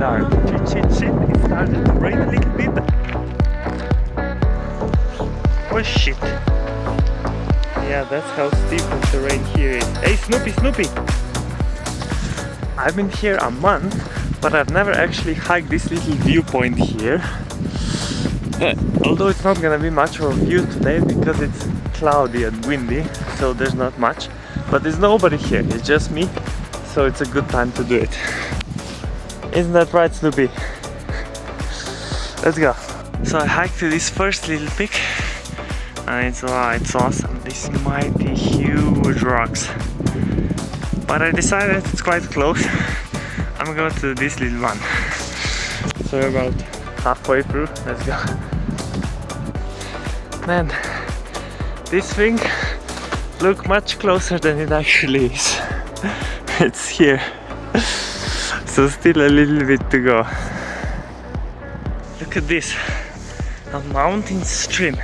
dark. Shit, it started to rain a little bit. Oh shit. Yeah, that's how steep the terrain here is. Hey Snoopy! I've been here a month, but I've never actually hiked this little viewpoint here. Although it's not gonna be much of a view today because it's cloudy and windy, so there's not much. But there's nobody here, it's just me, so it's a good time to do it. Isn't that right, Snoopy? Let's go. So I hiked to this first little peak, and it's awesome. These mighty huge rocks. But I decided it's quite close. I'm going to this little one. So we're about halfway through. Let's go. Man, this thing looks much closer than it actually is. It's here. So still a little bit to go. Look at this. A mountain stream.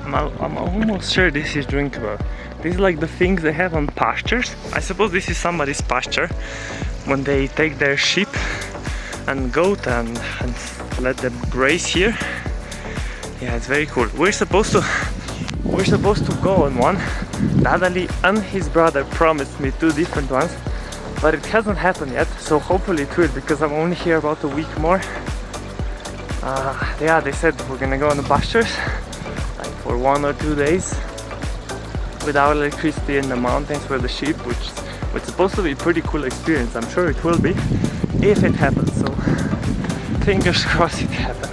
I'm almost sure this is drinkable. This is like the things they have on pastures. I suppose this is somebody's pasture when they take their sheep and goat and let them graze here. Yeah, it's very cool. We're supposed to go on one. Dadali and his brother promised me 2 different ones, but it hasn't happened yet, so hopefully it will, because I'm only here about a week more. Yeah, they said we're gonna go on the pastures like for 1 or 2 days without electricity in the mountains for the sheep, which is supposed to be a pretty cool experience. I'm sure it will be if it happens, so fingers crossed it happens.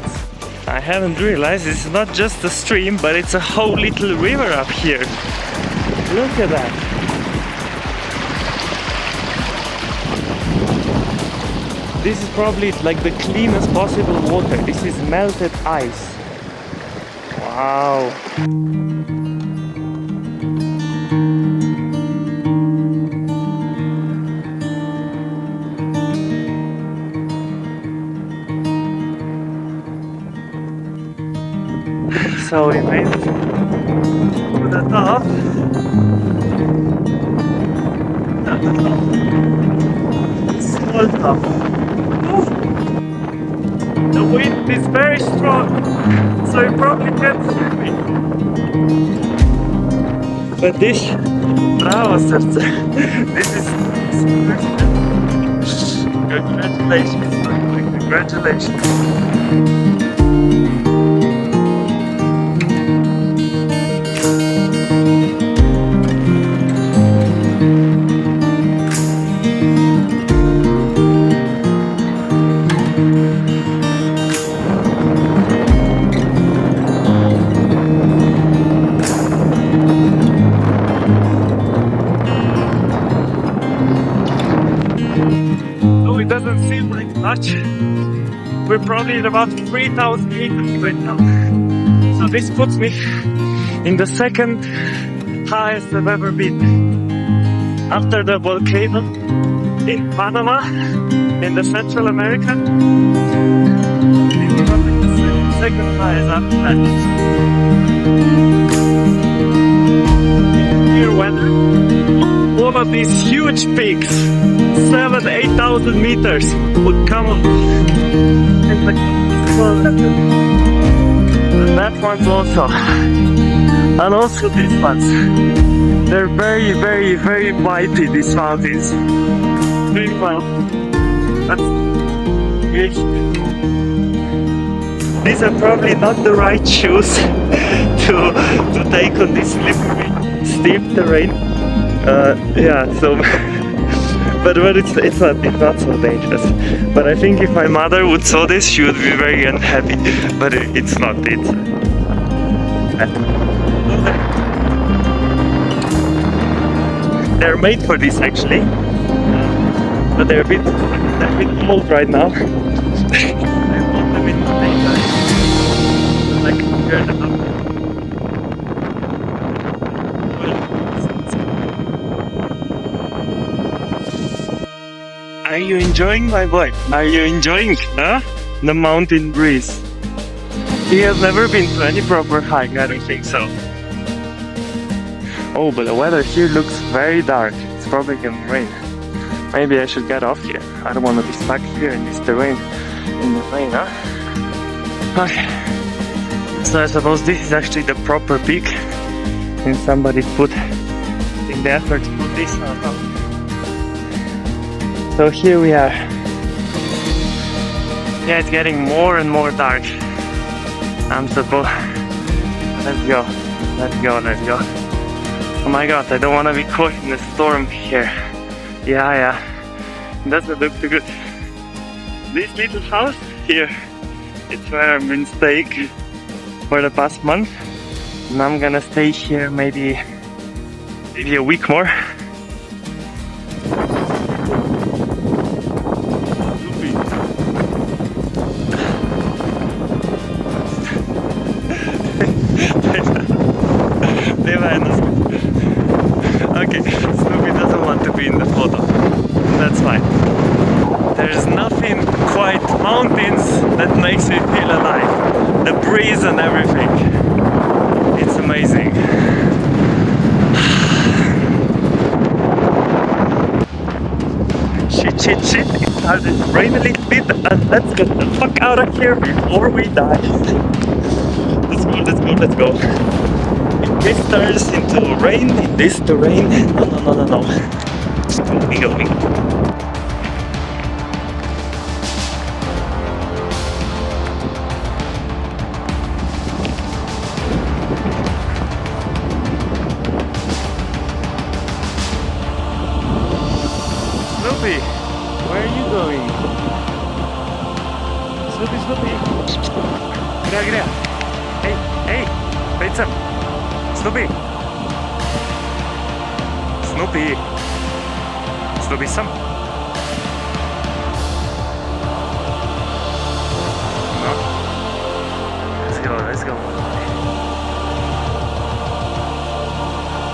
I haven't realized this is not just a stream, but it's a whole little river up here. Look at that. This is probably like the cleanest possible water. This is melted ice. Wow. So we made it to the top. Small top. The wind is very strong, so you probably can't hear me. But this, bravo srce, this is congratulations, congratulations. It doesn't seem like much. We're probably at about 3,000 meters right now. So this puts me in the second highest I've ever been. After the volcano in Panama, in the Central America. It's probably the second highest after that. Clear weather. All of these huge peaks, 7,000–8,000 meters, would come up. And that one's also. And also these ones. They're very, very, very mighty, these mountains. Very well. That's great. These are probably not the right shoes to take on this slippery, steep terrain. Yeah, so but it's not so dangerous. But I think if my mother would saw this, she would be very unhappy. But it's not. They're made for this actually, but they're a bit old right now. I bought them in the daytime, like here in the Are you enjoying, my boy? Are you enjoying, the mountain breeze? He has never been to any proper hike, I don't think so. Oh, but the weather here looks very dark. It's probably gonna rain. Maybe I should get off here. I don't want to be stuck here in this terrain, in the rain, huh? Okay. So I suppose this is actually the proper peak, and somebody put in the effort to put this on top. So here we are. Yeah, it's getting more and more dark. I'm supposed. Let's go. Let's go. Let's go. Oh my god, I don't want to be caught in the storm here. Yeah. Doesn't look too good. This little house here, it's where I've been staying for the past month. And I'm gonna stay here maybe a week more. Okay, Snoopy doesn't want to be in the photo. That's fine. There's nothing quite mountains that makes me feel alive. The breeze and everything. It's amazing. Shit. It started to rain a little bit, and let's get the fuck out of here before we die. Let's go. If this turns into rain, in this terrain, no. We go. Snoopy, where are you going? Snoopy. Grea. Hey, wait some. Snoopy some. No. Let's go.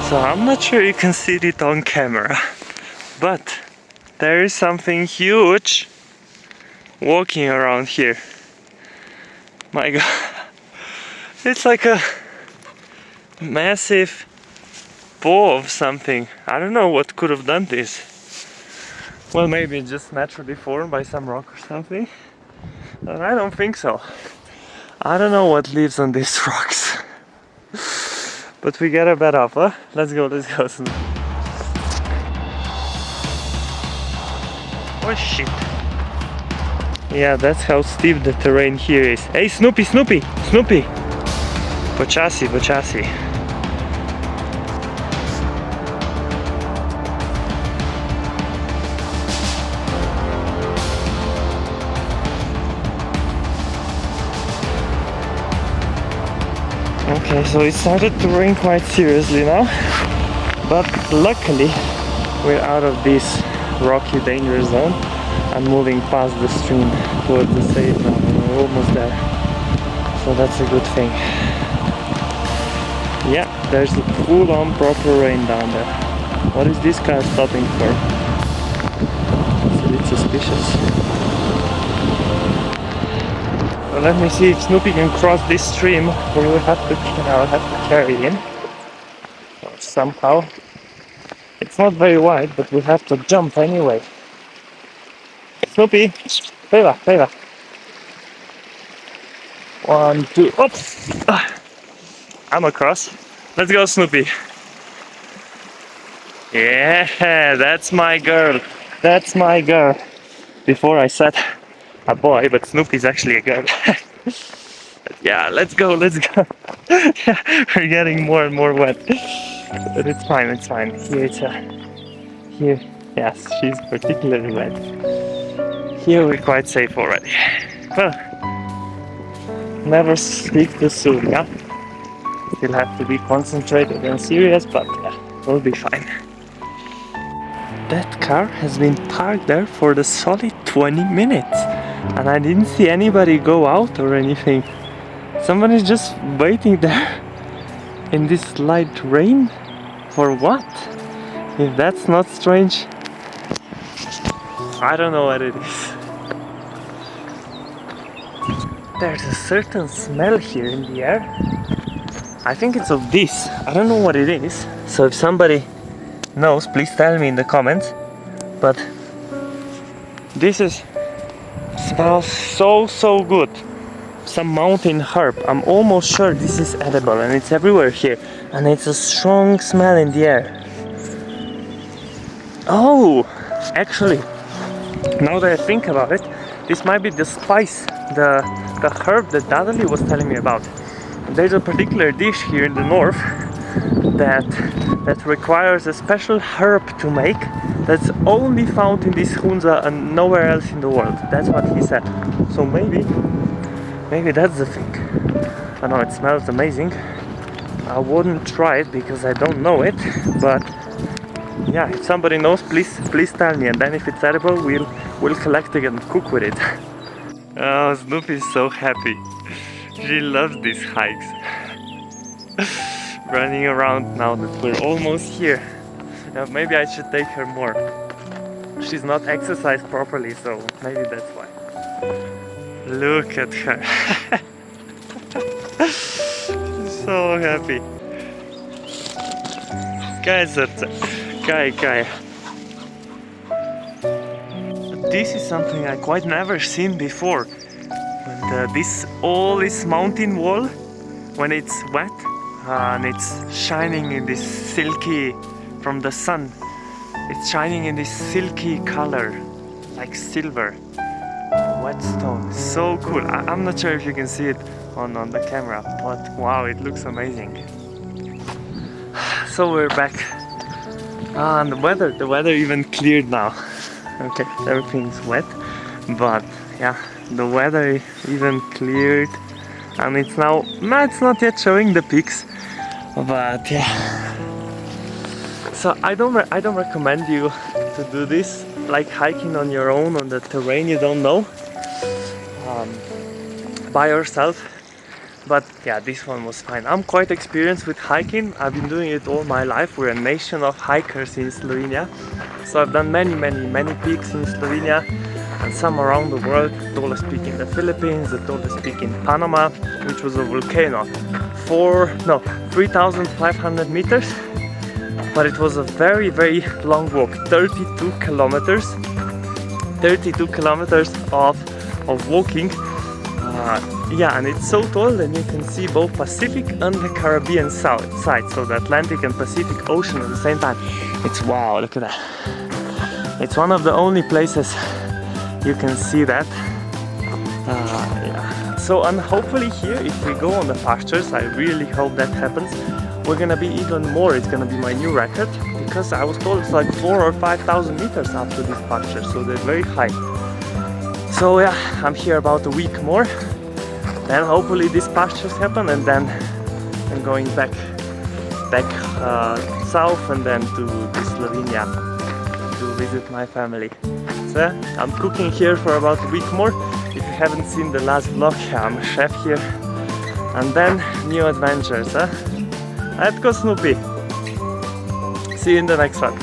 So I'm not sure you can see it on camera, but there is something huge walking around here. My god. It's like a massive ball of something. I don't know what could have done this. Well, maybe it's just naturally formed by some rock or something. But I don't think so. I don't know what lives on these rocks. But we get a bed up, huh? Let's go. Oh shit. Yeah, that's how steep the terrain here is. Hey, Snoopy! Почаси. Okay, so it started to rain quite seriously now, but luckily we're out of this rocky danger zone and moving past the stream towards the safe now. We're almost there, so that's a good thing. Yeah, there's a full-on proper rain down there. What is this car stopping for? It's a bit suspicious. Well, let me see if Snoopy can cross this stream, or I'll have to carry him. Or somehow. It's not very wide, but we have to jump anyway. Snoopy! Peva! 1, 2, oops! I'm across. Let's go, Snoopy. Yeah, that's my girl. Before I said a boy, but Snoopy's actually a girl. Yeah, let's go. We're getting more and more wet. But it's fine. Here, yes, she's particularly wet. Here we're quite safe already. Well, never speak too soon, yeah? Still have to be concentrated and serious, but yeah, we'll be fine. That car has been parked there for the solid 20 minutes, and I didn't see anybody go out or anything. Somebody's just waiting there in this light rain. For what? If that's not strange, I don't know what it is. There's a certain smell here in the air. I think it's of this. I don't know what it is. So if somebody knows, please tell me in the comments. But This smells so good. Some mountain herb. I'm almost sure this is edible, and it's everywhere here. And it's a strong smell in the air. Oh, actually, now that I think about it, this might be the spice, the herb that Dudley was telling me about. There's a particular dish here in the north that requires a special herb to make that's only found in this Hunza and nowhere else in the world. That's what he said. So maybe that's the thing. I know it smells amazing. I wouldn't try it because I don't know it, but yeah, if somebody knows, please tell me, and then if it's edible, we'll collect it and cook with it. Oh, Snoopy is so happy. She loves these hikes. Running around now that we're almost here. Maybe I should take her more. She's not exercised properly, so maybe that's why. Look at her. She's so happy. Kai. This is something I quite never seen before. When all this mountain wall, when it's wet and it's shining in this silky, from the sun, it's shining in this silky color, like silver. Wet stone, so cool. I'm not sure if you can see it on the camera, but wow, it looks amazing. So we're back. And the weather even cleared now. Okay, everything's wet, but yeah, the weather even cleared, and it's not yet showing the peaks, but yeah. So I don't recommend you to do this, like hiking on your own on the terrain you don't know, by yourself. But yeah, this one was fine. I'm quite experienced with hiking. I've been doing it all my life. We're a nation of hikers in Slovenia. So I've done many peaks in Slovenia and some around the world. The tallest peak in the Philippines, the tallest peak in Panama, which was a volcano. 3,500 meters. But it was a very long walk. 32 kilometers. 32 kilometers of walking. Yeah, and it's so tall that you can see both Pacific and the Caribbean side, so the Atlantic and Pacific Ocean at the same time. It's wow, look at that. It's one of the only places you can see that. Yeah. So, and hopefully here, if we go on the pastures, I really hope that happens, we're gonna be even more. It's gonna be my new record, because I was told it's like 4,000 or 5,000 meters up to these pastures, so they're very high. So yeah, I'm here about a week more. Then hopefully these pastures happen, and then I'm going back south and then to Slovenia to visit my family. So I'm cooking here for about a week more. If you haven't seen the last vlog, I'm a chef here. And then new adventures. Let's go, Snoopy. See you in the next one.